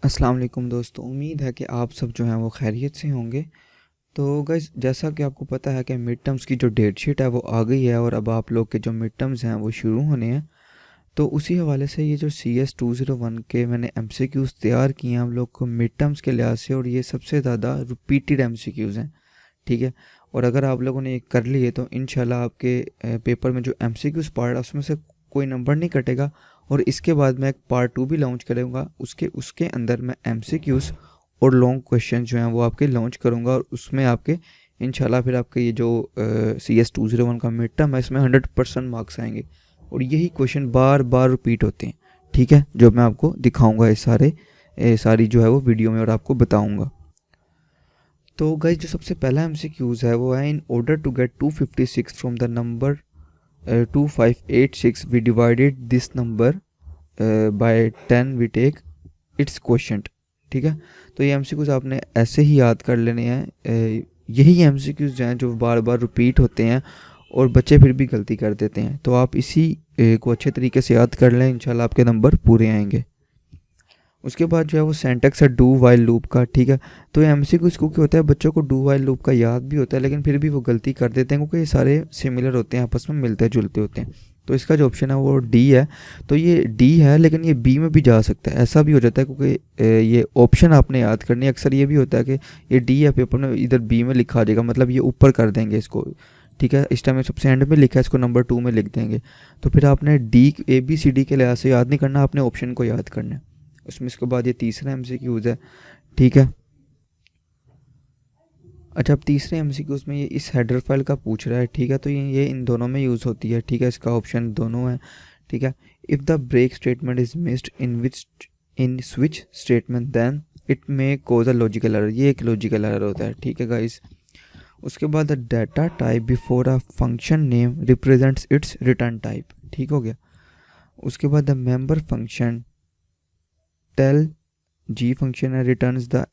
अस्सलाम वालेकुम दोस्तों, उम्मीद है कि आप सब जो हैं वो खैरियत से होंगे। तो गाइस, जैसा कि आपको पता है कि मिड टर्म्स की जो डेट शीट है वो आ गई है और अब आप लोग के जो मिड टर्म्स हैं वो शुरू होने हैं। तो उसी हवाले से ये जो CS 201 के मैंने MCQs तैयार किए हैं हम लोग को मिड टर्म्स के लिहाज से, और ये सबसे ज़्यादा रिपीटेड MCQs हैं। ठीक है। और अगर आप लोगों ने ये कर लिए तो इंशाल्लाह आपके पेपर में जो MCQs पार्ट है उसमें से कोई नंबर नहीं कटेगा। और इसके बाद मैं एक पार्ट 2 भी लॉन्च करूँगा, उसके उसके अंदर मैं MCQs और लॉन्ग क्वेश्चन जो हैं वो आपके लॉन्च करूँगा, और उसमें आपके इंशाल्लाह फिर आपके ये जो CS 201 का मिड टर्म है इसमें 100% मार्क्स आएंगे। और यही क्वेश्चन बार बार रिपीट होते हैं। ठीक है, जो मैं आपको दिखाऊंगा इस सारी जो है वो वीडियो में और आपको बताऊंगा। तो गाइज, जो सबसे पहला MCQs है वो है, in order to get 256 from the number 2586 we divided this number by 10 we take its quotient. ठीक है। तो ये MCQs आपने ऐसे ही याद कर लेने हैं। यही MCQs जो हैं जो बार बार रिपीट होते हैं और बच्चे फिर भी गलती कर देते हैं, तो आप इसी को अच्छे तरीके से याद कर लें, इंशाल्लाह आपके नंबर पूरे आएंगे। उसके बाद जो है वो सेंटेक्स है डू वाइल लूप का। ठीक है। तो ये MCQs को क्या होता है, बच्चों को डू वाइल लूप का याद भी होता है लेकिन फिर भी वो गलती कर देते हैं क्योंकि ये सारे सिमिलर होते हैं, आपस में मिलते जुलते होते हैं। तो इसका जो ऑप्शन है वो डी है। तो ये डी है लेकिन ये बी में भी जा सकता है, ऐसा भी हो जाता है क्योंकि ये ऑप्शन आपने याद करनी है। अक्सर ये भी होता है कि ये डी है पेपर में, इधर बी में लिखा आ जाएगा, मतलब ये ऊपर कर देंगे इसको। ठीक है, इस टाइम में सबसे एंड में लिखा है, इसको नंबर 2 में लिख देंगे। तो फिर आपने डी ABCD के लिहाज से याद नहीं करना, आपने ऑप्शन को याद करना है उसमें। इसके बाद ये तीसरा MCQs है। ठीक है। अच्छा, अब तीसरे MCQs में ये इस हेडर फाइल का पूछ रहा है। ठीक है। तो ये इन दोनों में यूज़ होती है। ठीक है, इसका ऑप्शन दोनों है। ठीक है। If the break statement is missed in switch statement then it may cause a logical error. ये एक लॉजिकल एरर होता है। ठीक है गाइस। उसके बाद the data type before a function name represents its return type. ठीक हो गया। उसके बाद the member function tell G function returns the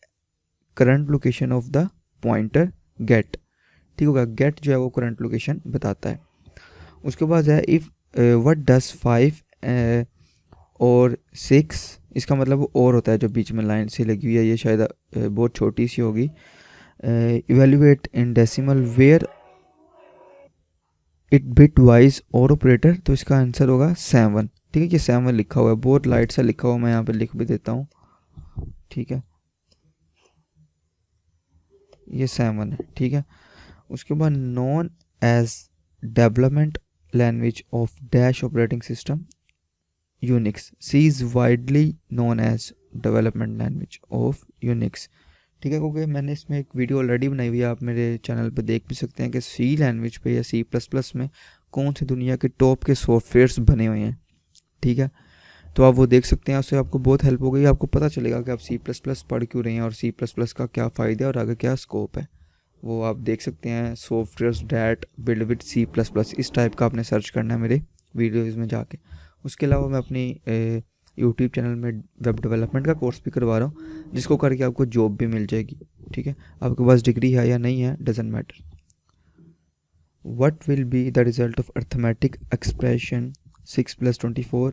current location of the pointer get. ठीक होगा, गेट जो है वो करंट लोकेशन बताता है। उसके बाद है इफ़ व्हाट डज 5 और 6, इसका मतलब वो और होता है जो बीच में लाइन सी लगी हुई है, ये शायद बहुत छोटी सी होगी। Evaluate in decimal where it bitwise or operator, तो इसका आंसर होगा 7। ठीक है, ये 7 लिखा हुआ है, बहुत लाइट सा लिखा हुआ, मैं यहाँ पे लिख भी देता हूँ। ठीक है, ये 7 है। ठीक है। उसके बाद known as development language of dash operating system Unix, C is widely known as development language of Unix. ठीक है, क्योंकि मैंने इसमें एक वीडियो ऑलरेडी बनाई हुई है, आप मेरे चैनल पर देख भी सकते हैं कि सी लैंग्वेज पे या C++ में कौन सी दुनिया के टॉप के सॉफ्टवेयर्स बने हुए हैं। ठीक है, तो आप वो देख सकते हैं, उससे आपको बहुत हेल्प हो गई, आपको पता चलेगा कि आप C++ पढ़ क्यों रहे हैं और C++ का क्या फ़ायदा है और आगे क्या स्कोप है। वो आप देख सकते हैं, softwares that build with C++, इस टाइप का आपने सर्च करना है मेरे वीडियोज़ में जाके। उसके अलावा मैं अपनी यूट्यूब चैनल में वेब डेवलपमेंट का कोर्स भी करवा रहा हूँ, जिसको करके आपको जॉब भी मिल जाएगी। ठीक है, आपके पास डिग्री है या नहीं है doesn't matter. What will be the result of arithmetic expression 6+24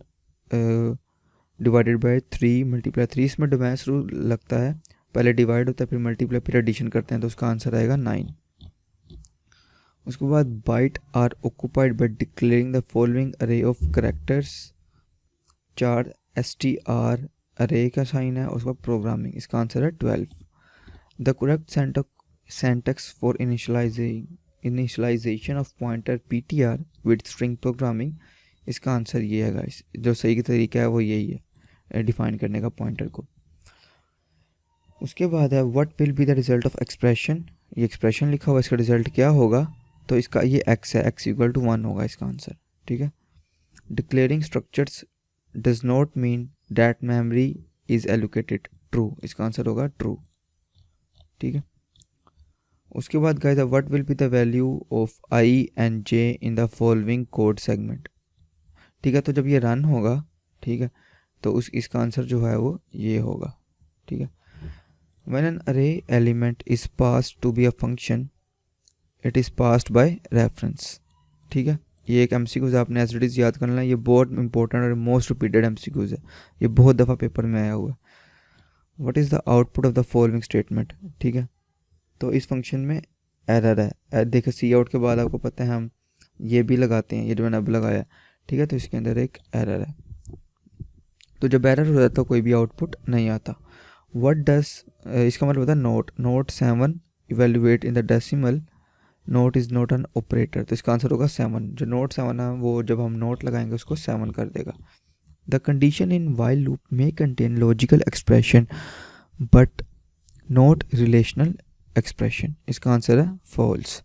divided by 3 multiply 3। इसमें डिवाइस रूल लगता है, पहले डिवाइड होता है फिर मल्टीप्लाई फिर एडिशन करते हैं, तो उसका आंसर आएगा 9। उसके बाद byte are occupied by declaring the following array of characters. 4 STR अरे का साइन है, उसका प्रोग्रामिंग, इसका आंसर है 12। The correct syntax for initialization of pointer PTR with string programming, इसका आंसर ये है गाइस, जो सही तरीका है वो यही है डिफाइन करने का पॉइंटर को। उसके बाद है what will be the result of expression, ये एक्सप्रेशन लिखा हुआ, इसका रिजल्ट क्या होगा, तो इसका ये x है, x=1 होगा इसका आंसर। ठीक है। Declaring structures does not mean that memory is allocated, true, इसका आंसर होगा ट्रू। ठीक है। उसके बाद guys what will be the value of I and J in the following code segment. ठीक है, तो जब ये रन होगा, ठीक है, तो इसका आंसर जो है वो ये होगा। ठीक है। When an array element is passed to be a function, it is passed by reference। ठीक है, ये एक MCQs आपने एज इट इज़ याद करना है, ये बहुत इंपॉर्टेंट और मोस्ट रिपीटेड MCQs है, ये बहुत दफ़ा पेपर में आया हुआ है। What is the output of the following statement, ठीक है। तो इस फंक्शन में एरर है, देखो सी आउट के बाद आपको पता है हम ये भी लगाते हैं, ये जो मैंने अब लगाया, ठीक है। तो इसके अंदर एक एरर है, तो जब एरर हो जाता है कोई भी आउटपुट नहीं आता। व्हाट डस, इसका मतलब होता है note 7 evaluate in the decimal, note is not an operator, तो इसका आंसर होगा 7। जो नोट 7 है वो जब हम नोट लगाएंगे उसको 7 कर देगा। The condition in while loop में contain logical expression but not relational expression, इसका आंसर है false.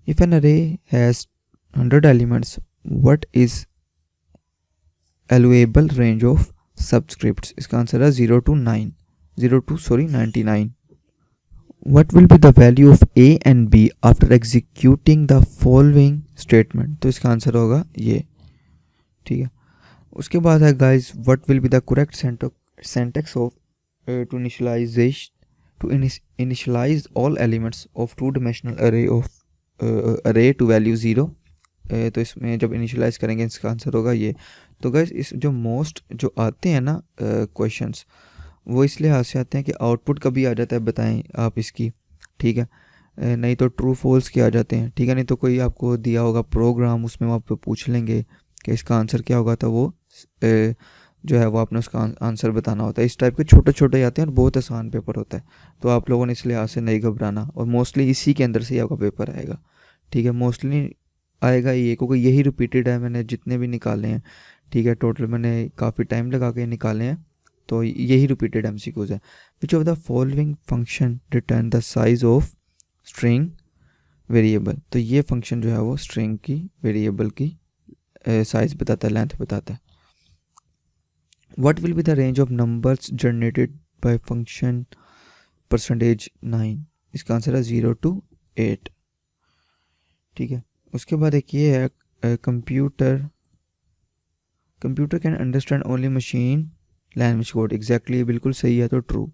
If an array has 100 elements what is allowable range of subscripts, इसका आंसर है 0 to 99। What will be the value of A and B after executing the following statement, तो इसका answer होगा ये, ठीक है। उसके बाद है guys what will be the correct syntax of to initialize all elements of two dimensional array to value 0, तो इसमें जब इनिशियलाइज करेंगे इसका आंसर होगा ये। तो गाइस इस जो मोस्ट जो आते हैं ना क्वेश्चंस, वो इसलिए हाथ से आते हैं कि आउटपुट कभी आ जाता है, बताएं आप इसकी, ठीक है। नहीं तो ट्रू फॉल्स के आ जाते हैं, ठीक है। नहीं तो कोई आपको दिया होगा प्रोग्राम, उसमें वो आपको पूछ लेंगे कि इसका आंसर क्या होगा, तो वो जो है वो आपने उसका आंसर बताना होता है। इस टाइप के छोटे छोटे आते हैं और बहुत आसान पेपर होता है, तो आप लोगों ने इसलिए हाथ से नहीं घबराना, और मोस्टली इसी के अंदर से ही आपका पेपर आएगा, ठीक है। मोस्टली आएगा ये, क्योंकि यही रिपीटेड है, मैंने जितने भी निकाले हैं, ठीक है। टोटल मैंने काफ़ी टाइम लगा के निकाले हैं, तो यही रिपीटेड MCQs है। Which of the following function return the size of string variable, तो ये फंक्शन जो है वो स्ट्रिंग की वेरिएबल की साइज बताता है, लेंथ बताता है। What will be the range of numbers generated by function %9, इसका आंसर है 0 to 8, ठीक है। उसके बाद एक ये है computer can understand only machine language code, exactly बिल्कुल सही है, तो ट्रू।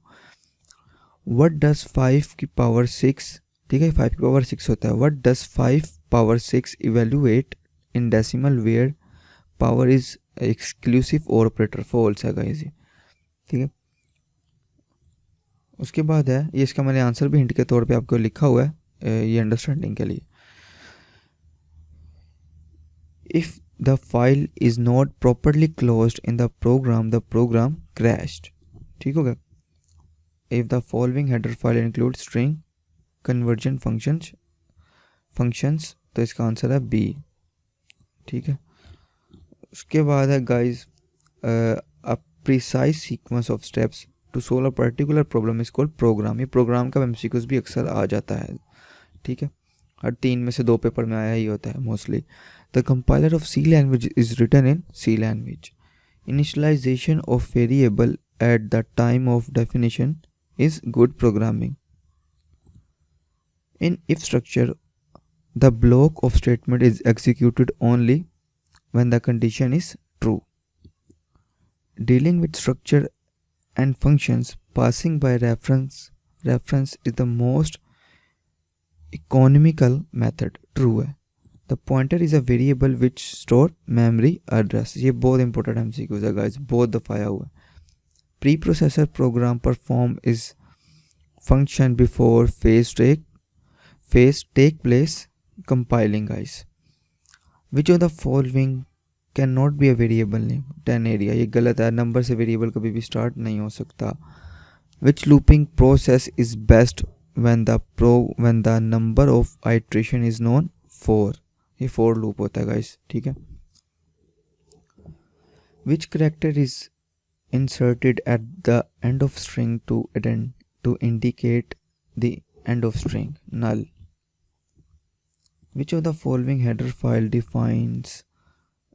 व्हाट डज 5 की पावर 6, ठीक है, 5 की पावर 6 होता है। What does 5 power 6 evaluate in decimal where power is exclusive or operator, false है गाइस ये, ठीक है। उसके बाद है ये, इसका मैंने आंसर भी हिंट के तौर पे आपको लिखा हुआ है ये अंडरस्टैंडिंग के लिए। If the file is not properly closed in the program crashed, ठीक होगा। if the following header file includes string conversion functions, तो इसका आंसर है B, ठीक है। उसके बाद है guys a precise sequence of steps to solve a particular problem is called program, ये प्रोग्राम का MCQs भी अक्सर आ जाता है, ठीक है। हर 3 में से 2 पेपर में आया ही होता है mostly. The compiler of C language is written in C language. Initialization of variable at the time of definition is good programming. In if structure, the block of statement is executed only when the condition is true. Dealing with structure and functions passing by reference is the most economical method, true है। The pointer is a variable which store memory address, ये बहुत important MCQs है guys, बहुत दफ़ा आया हुआ है। Preprocessor program perform is function before phase take place compiling guys. Which of the following cannot be a variable name, 10 area, ये गलत है, नंबर से वेरिएबल कभी भी स्टार्ट नहीं हो सकता। Which looping process is best when the number of iteration is known 4, ये for loop होता है गाइस, ठीक है। Which character is inserted at the end of string to indicate the end of string, null. Which of the following header file defines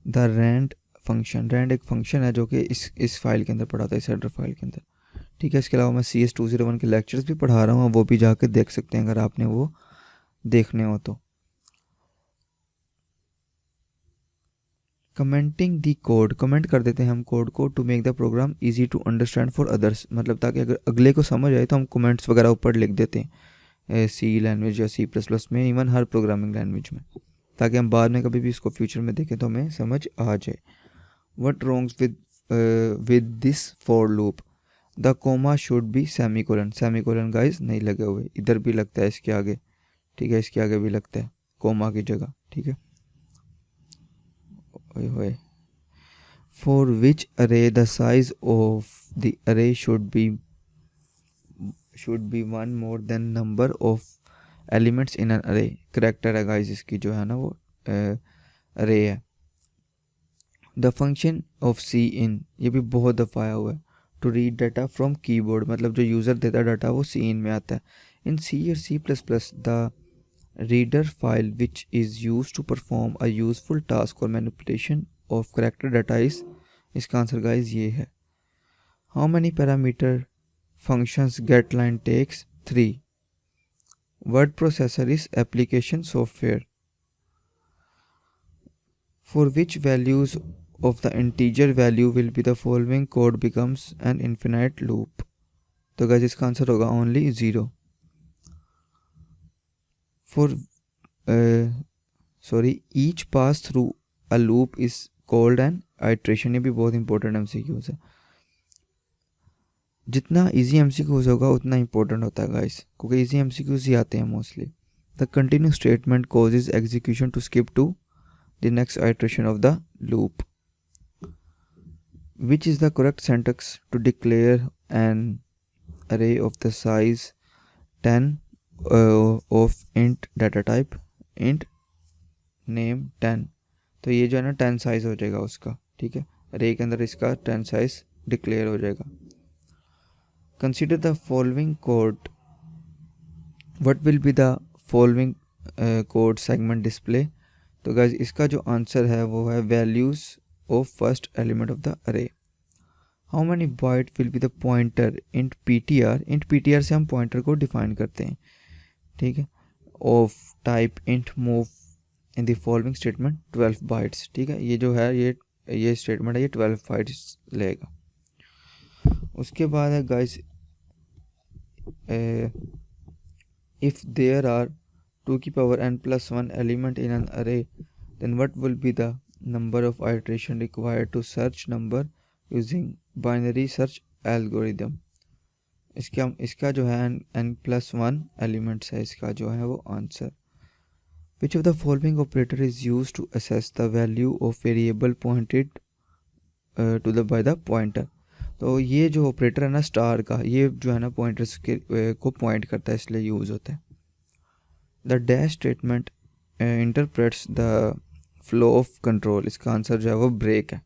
the rand function, rand एक function है जो कि इस file के अंदर पढ़ाता है, इस हेडर फाइल के अंदर, ठीक है। इसके अलावा मैं CS201 के लेक्चर्स भी पढ़ा रहा हूँ, वो भी जाकर देख सकते हैं अगर आपने वो देखने हो तो। कमेंटिंग दी कोड, कमेंट कर देते हैं हम कोड को, to make the program easy to understand for others, मतलब ताकि अगर अगले को समझ आए तो हम कमेंट्स वगैरह ऊपर लिख देते हैं C लैंग्वेज या C++ में, इवन हर प्रोग्रामिंग लैंग्वेज में, ताकि हम बाद में कभी भी इसको फ्यूचर में देखें तो हमें समझ आ जाए। What wrongs with this for loop, the comma should be semicolon, semicolon guys नहीं लगे हुए, इधर भी लगता है इसके आगे, ठीक है, इसके आगे भी लगता है कोमा की जगह, ठीक है। ओए होए। For which array the size of the array should be one more than number of elements in an array, character है गाइस इसकी जो है ना वो अरे है। The function of C in, ये भी बहुत दफ़ा आया हुआ है, to read data from keyboard, मतलब जो यूज़र देता है डाटा वो सी इन में आता है। इन सी और C plus plus the reader file which is use to perform a useful task और manipulation of character data is, इसका आंसर गाइज ये है। How many parameter functions get line takes 3। Word processor is application software. For which values of the integer value will be the following code becomes an infinite loop, तो guys इसका answer होगा only 0। for each pass through a loop is called an iteration, ये भी बहुत important MCQs है। जितना easy MCQs होगा उतना इंपॉर्टेंट होता है गाइस, क्योंकि इजी MCQs ही आते हैं mostly. The continue statement causes execution to skip to the next iteration of the loop। Which is the correct syntax to declare an array of the size 10 of int data type int name 10, तो ये जो है ना 10 size हो जाएगा उसका, ठीक है, अरे के अंदर इसका 10 साइज डिक्लेयर हो जाएगा। Consider the following code, what will be the following code segment display, तो गाइस इसका जो आंसर है वो है values of first element of the array। how many byte will be the pointer int ptr, int ptr से हम pointer को define करते हैं, ठीक है, of type int move in the following statement 12 bytes, ठीक है, ये जो है ये statement है ये 12 bytes लेगा। उसके बाद है guys if there are 2 की power n plus 1 element in an array then what will be the number of iteration required to search number using binary search algorithm। इसका जो है n+1 elements है, इसका जो है वो answer. which of the following operator is used to assess the value of variable pointed to the by the pointer, तो ये जो ऑपरेटर है ना स्टार का, ये जो है ना पॉइंटर्स के को पॉइंट करता है इसलिए यूज होता है। The dash statement interprets the flow of control, इसका आंसर जो है वो ब्रेक है।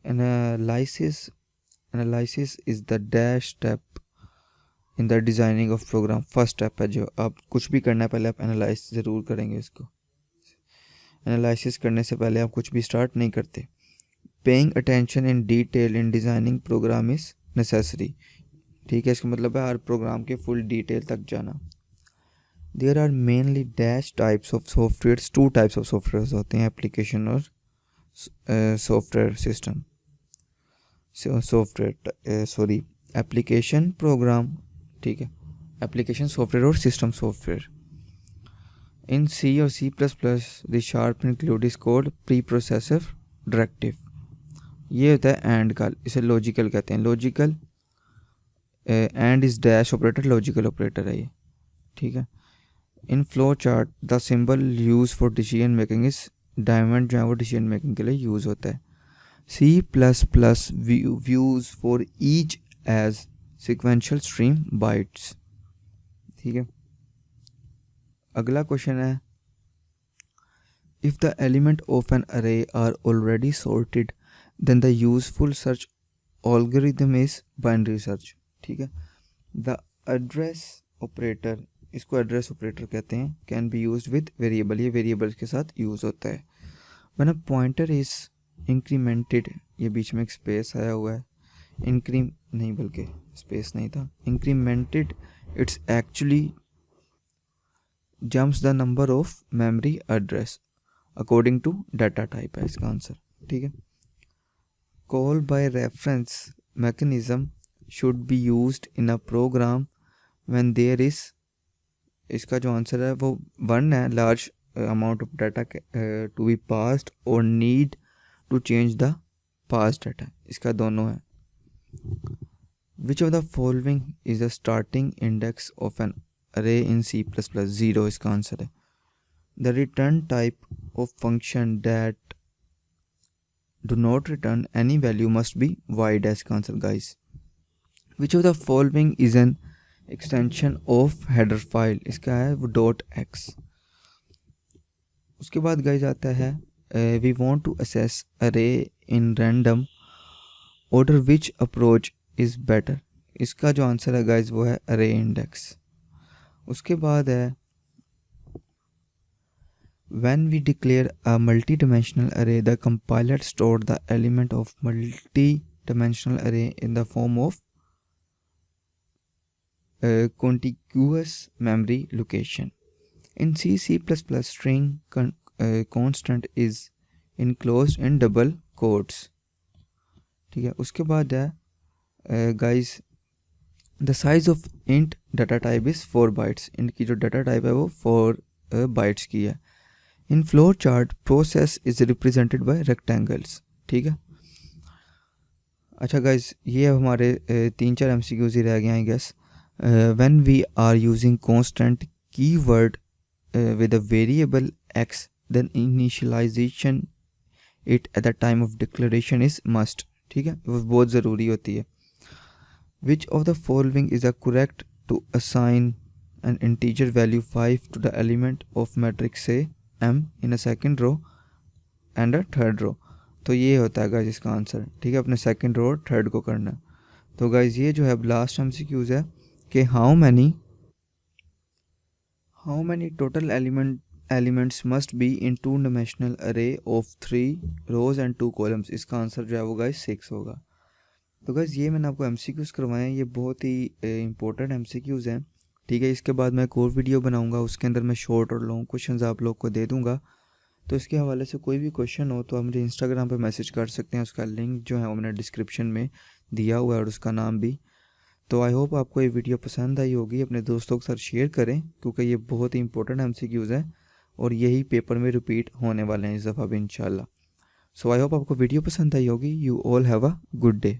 Analysis is the dash step in the designing of program, first step है जो आप कुछ भी करना है पहले आप एनालाइज ज़रूर करेंगे इसको, एनालिसिस करने से पहले आप कुछ भी स्टार्ट नहीं करते। Paying attention in detail in designing program is necessary, ठीक है, इसका मतलब है हर प्रोग्राम के फुल डिटेल तक जाना। There are mainly dash types of software, 2 types of software होते हैं, एप्लीकेशन और सॉफ्टवेयर सिस्टम, एप्लीकेशन प्रोग्राम, ठीक है, एप्लीकेशन सॉफ्टवेयर और सिस्टम सॉफ्टवेयर। इन सी और C++ the sharp include is called pre processor directive, ये होता है एंड का, इसे लॉजिकल कहते हैं, logical and is dash operator, logical operator है ये, ठीक है। In flow chart the symbol use for decision making is diamond, जो है वो डिसीजन मेकिंग के लिए यूज़ होता है। C++ views for each as sequential stream bytes, ठीक है। अगला क्वेश्चन है if the element of an array are already sorted then the useful search algorithm is binary search, ठीक है। द एड्रेस ऑपरेटर, इसको एड्रेस ऑपरेटर कहते हैं, can be used with variable, ये वेरिएबल्स के साथ यूज़ होता है। When a pointer is incremented, ये बीच में एक स्पेस आया हुआ है, नहीं बल्कि स्पेस नहीं था, incremented it's actually jumps the number of memory address according to data type है इसका आंसर, ठीक है। Call by reference mechanism should be used in a program when there is, इसका जो आंसर है वो 1 है, large amount of data to be passed और need to change the pass data, इसका दोनों है। Which of the following is the starting index of an अरे इन C++? 0 इसका आंसर है। The return type of function that do not return any value must be wide है इसका answer guys. Which of the following is an extension of header file? इसका है वो .x। उसके बाद गाइस आता है वी वांट टू असेस अरे in random order which approach is better? इसका जो आंसर है गाइस वो है अरे इंडेक्स। उसके बाद है when we declare a multi-dimensional array, the compiler stored the element of multi-dimensional array in the form of contiguous memory location. In C++, string constant is enclosed in double quotes. ठीक है। उसके बाद है guys the size of int data type is 4 bytes. int की जो data type है वो 4 bytes की है। In flow chart process is represented by rectangles। ठीक है। अच्छा गाइज ये अब हमारे 3-4 MCQs ही रह गए हैं I guess. when we are using constant keyword with a variable x, then initialization it at the time of declaration is must। ठीक है, वो बहुत ज़रूरी होती है। which of the following is a correct to assign an integer value 5 to the element of matrix say m in a second row and a third row? तो ये होता है गाइज इसका आंसर। ठीक है, अपने सेकंड रो और third को करना है। तो गाइज ये जो है लास्ट MCQs है कि how many total elements must be in 2-dimensional array of 3 rows and 2 columns? इसका आंसर जो है वो गाइज 6 होगा। तो गाइज ये मैंने आपको MCQs करवाए हैं, ये बहुत ही इंपॉर्टेंट MCQs हैं। ठीक है, इसके बाद मैं एक और वीडियो बनाऊंगा, उसके अंदर मैं शॉर्ट और लॉन्ग क्वेश्चंस आप लोग को दे दूंगा। तो इसके हवाले से कोई भी क्वेश्चन हो तो आप मुझे इंस्टाग्राम पे मैसेज कर सकते हैं। उसका लिंक जो है वो मैंने डिस्क्रिप्शन में दिया हुआ है और उसका नाम भी। तो आई होप आपको ये वीडियो पसंद आई होगी। अपने दोस्तों के साथ शेयर करें क्योंकि ये बहुत ही इंपॉर्टेंट MCQs हैं और यही पेपर में रिपीट होने वाले हैं इस दफ़ा भी इंशाल्लाह। सो आई होप आपको वीडियो पसंद आई होगी। You all have a good day.